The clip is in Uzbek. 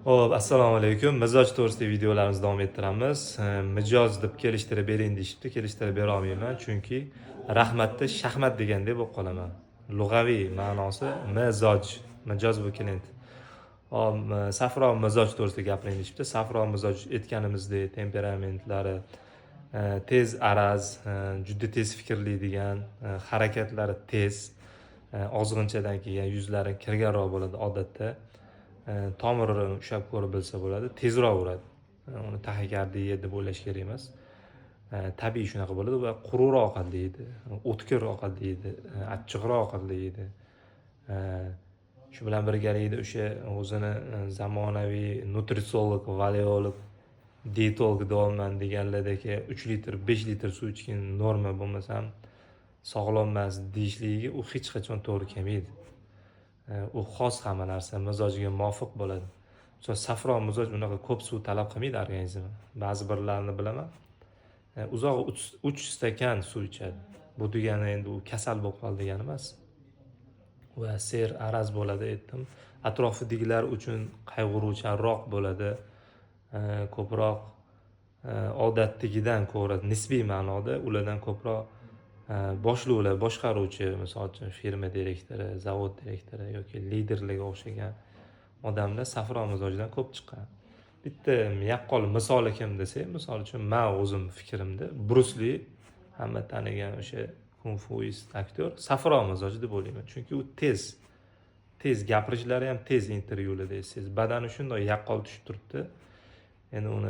Hop, assalomu alaykum. Mizoj to'g'risida videolarimizni davom ettiramiz. Mijoz deb kelishtirib bering deyishibdi. Kelishtirib bera olmayman, chunki rahmatda shaxmat degandek bo'lib qolaman. Lug'aviy ma'nosi mizoj, mijoz bu klient. Hop, safro mizoj to'g'risida gapiring deyishibdi. Safro mizoj aytganimizdek temperamentlari tez araz, juda tez fikrlaydigan, harakatlari tez, ozg'inchadan keyin yuzlari kirganroq bo'ladi odatda. Tomirini ushlab ko'rib bilsa bo'ladi, tezroq uradi. Uni taxikardiya deb o'ylash kerak emas. Tabiiy shunaqa bo'ladi va quruqroq ovqatlaydi, o'tkir ovqatlaydi, achchiqroq ovqatlaydi. Shu bilan birgalikda o'sha o'zini zamonaviy nutritsiolog, valeolog, dietolog deyapman deganlardagi 3 litr, 5 litr suv ichgan norma bo'lmasam sog'lom emas deyishligiga u hech qachon to'g'ri kelmaydi. U xos hamma narsa mizojiga muvofiq bo'ladi. Misol safron mizoj unaqa ko'p suv talab qilmaydi organizmi. Ba'zi birlarini bilaman. Uzoq 3 stakan suv ichadi. Bu degani endi u kasal bo'lib qoldi degani emas. Va ser araz bo'ladi aytdim. Atrofidagilar uchun qayg'uruvchanroq bo'ladi. Ko'proq odatdagidan ko'ra nisbiy ma'noda ulardan ko'proq boshlovchilar, boshqaruvchi, misol uchun firma direktori, zavod direktori yoki liderlarga o'xshagan odamlar safron mizojidan ko'p chiqqan. Bitta yaqqol misoli kim desak, misol uchun men o'zim fikrimda Brus Li, hamma tanigan o'sha kung-fuist aktyor safron mizoji deb o'ylayman. Chunki u tez gapirishlari ham tez intervyularda eshitsangiz, badani shunday yaqqol tushib turibdi. Endi uni